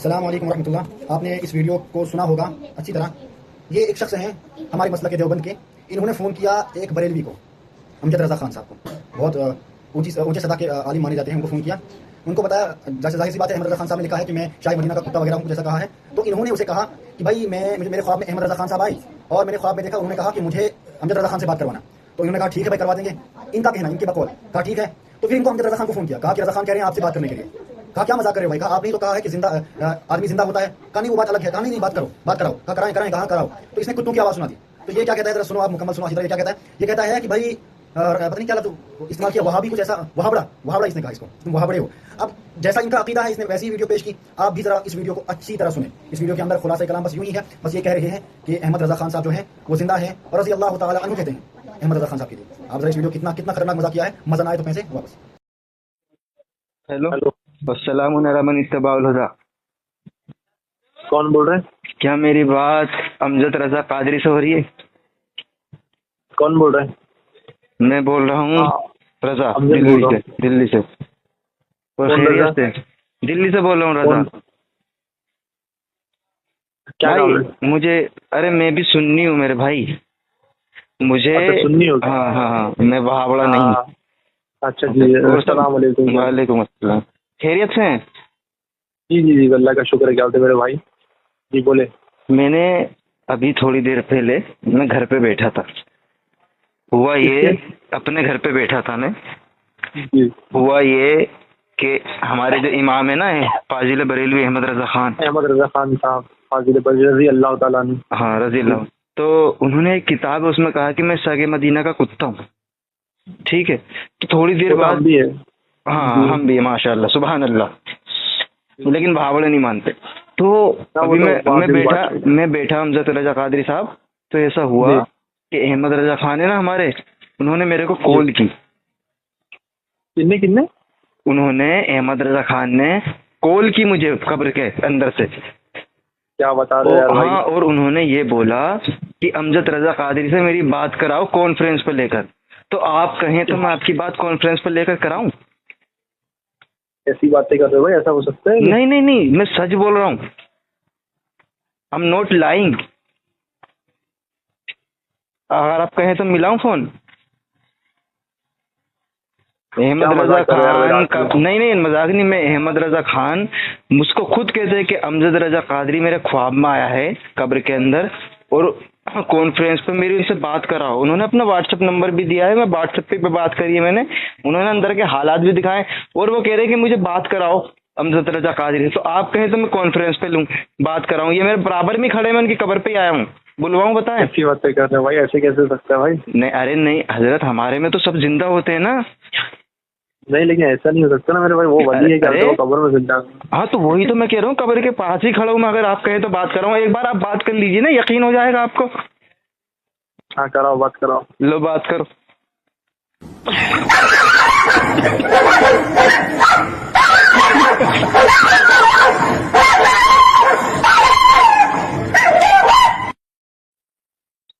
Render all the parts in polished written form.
السلام علیکم ورحمۃ اللہ. آپ نے اس ویڈیو کو سنا ہوگا اچھی طرح. یہ ایک شخص ہیں ہمارے مسلک کے دیوبند کے. انہوں نے فون کیا ایک بریلوی کو، امجد رضا خان صاحب کو. بہت اونچے سطح کے عالم مانے جاتے ہیں. ان کو فون کیا، ان کو بتایا، جیسے ظاہر سی بات ہے احمد رضا خان صاحب نے لکھا ہے کہ میں شاہ مدینہ کا کتا وغیرہ ہوں، جیسا کہا ہے. تو انہوں نے اسے کہا کہ بھائی میرے خواب میں احمد رضا خان صاحب آئے اور میں نے خواب میں دیکھا، انہوں نے کہا کہ مجھے امجد رضا خان سے بات کروانا. تو انہوں نے کہا ٹھیک ہے بھائی کروا دیں گے. ان کا کہنا، ان کے بقول کہا ٹھیک ہے. تو پھر ان کو امجد رضا خان کو فون کیا، کہا کہ رضا خان کہہ رہے ہیں آپ سے بات کرنے کے لیے. کہا کیا مذاق کر رہے ہو بھائی؟ کہا آپ نے تو کہا ہے کہ زندہ آدمی زندہ ہوتا ہے. کہا نہیں وہ بات الگ ہے. کہا نہیں بات کرو، بات کراؤ. کہا کرائیں کہاں کراؤ. تو اس نے کتوں کی آواز سنا دی. تو یہ کیا کہتا ہے ذرا سنو آپ مکمل سنو. یہ کیا کہتا ہے؟ یہ کہتا ہے کہ بھائی پتہ نہیں کیا استعمال کیا، وہابی کچھ ایسا، وہابڑا اس نے کہا اس کو، تم وہابڑے ہو. اب جیسا ان کا عقیدہ ہے اس نے ویسی ویڈیو پیش کی. آپ بھی ذرا اس ویڈیو کو اچھی طرح سنیں. اس ویڈیو کے اندر خلاصہ کلام بس یوں ہی ہے. بس یہ کہہ رہے ہیں کہ احمد رضا خان صاحب جو ہیں وہ زندہ ہیں اور رضی اللہ تعالی عنہ کہتے ہیں احمد رضا خان صاحب کے لیے. آپ ذرا اس ویڈیو کتنا خطرناک مذاق کیا ہے. مزہ نہ آئے تو پیسے واپس. ہیلو السلام علیکم اتباع الہدا. کون بول رہے ہیں؟ کیا میری بات امجد رضا قادری سے ہو رہی ہے؟ کون بول رہے ہیں؟ میں بول رہا ہوں رضا، امجد بول رہا ہوں. دلی سے. اور کون خیریت سے؟ دلی سے بول رہا ہوں رضا. کیا نام ہے؟ بھائی مجھے، ارے میں بھی سنی ہوں میرے بھائی. مجھے اچھا سنی ہو؟ ہاں میں وہابڑا نہیں. اچھا جی، السلام علیکم. وعلیکم السلام. خیریت سے ہیں؟ جی اللہ کا شکر ہے. کیا ہوتے میرے بھائی؟ جی بولے. میں نے ابھی تھوڑی دیر پہلے میں گھر پہ بیٹھا تھا. ہوا یہ اپنے گھر پہ بیٹھا تھا میں. ہوا یہ کہ ہمارے جو امام ہے نا فاضل بریلوی احمد رضا خان صاحب فاضل بریلوی رضی اللہ تعالیٰ عنہ. ہاں رضی اللہ. تو انہوں نے ایک کتاب ہے اس میں کہا کہ میں ساگ مدینہ کا کتا ہوں. ٹھیک ہے. تو تھوڑی دیر بعد بھی ہے. ہاں ہم بھی ماشاء اللہ سبحان اللہ، لیکن بھاوڑے نہیں مانتے. تو ابھی میں بیٹھا امجد رضا قادری صاحب. تو ایسا ہوا کہ احمد رضا خان ہے نا ہمارے، انہوں نے میرے کو کال کی. کتنے انہوں نے احمد رضا خان نے کال کی مجھے قبر کے اندر سے. کیا بتا رہے ہیں؟ ہاں، اور انہوں نے یہ بولا کہ امجد رضا قادری سے میری بات کراؤ کانفرنس پہ لے کر. تو آپ کہیں تو میں آپ کی بات کانفرنس پہ لے کر کراؤں؟ ایسی باتیں کر رہے ہو بھائی؟ ایسا ہو سکتا ہے؟ نہیں میں سچ بول رہا ہوں. I'm not lying. اگر آپ کہیں تو ملاؤں فون. احمد رضا خان کا نہیں مذاق نہیں. میں احمد رضا خان مجھ کو خود کہتے ہیں کہ امجد رضا قادری میرے خواب میں آیا ہے قبر کے اندر اور کانفرنس پہ میری ان سے بات کراؤ. انہوں نے اپنا واٹس ایپ نمبر بھی دیا ہے. میں واٹس ایپ پہ بات کری ہے میں نے. انہوں نے اندر کے حالات بھی دکھائے اور وہ کہہ رہے کہ مجھے بات کراؤ امجد رضا قادری. تو آپ کہیں تو میں کانفرنس پہ لوں بات کراؤں. یہ میرے برابر میں کھڑے، میں ان کی قبر پہ ہی آیا ہوں. بلواؤں؟ بتائیں. ایسی باتیں کر رہے ہیں بھائی؟ ایسے کیسے ہو سکتا ہے بھائی؟ نہیں ارے نہیں حضرت، ہمارے میں تو سب زندہ ہوتے ہیں نا. نہیں لیکن ایسا نہیں ہو سکتا نا میرے بھائی. وہ ولی ہے کیا وہ قبر میں زندہ؟ ہاں تو وہی تو میں کہہ رہا ہوں، قبر کے پاس ہی کھڑا ہوں میں. اگر آپ کہیں تو بات کراؤں. ایک بار آپ بات کر لیجیے نا، یقین ہو جائے گا آپ کو. ہاں کراؤ، بات کراؤ. لو بات کرو.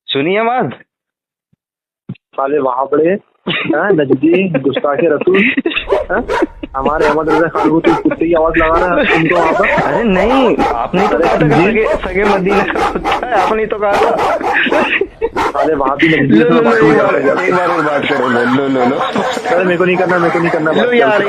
سنیے آواز. سالے وہاں پڑے نجدی گستاخ رسول. ہمارے احمد رضا خان کو کتے کی آواز لگا رہا ہے ان کو وہاں پر. ارے نہیں، آپ نے تو کہا تھا سگے مدینہ کا کتا ہے. آپ نے تو کہا تھا. سالے وہاں بھی ایک بار بات کرو. لو میرے کو نہیں کرنا. لو یار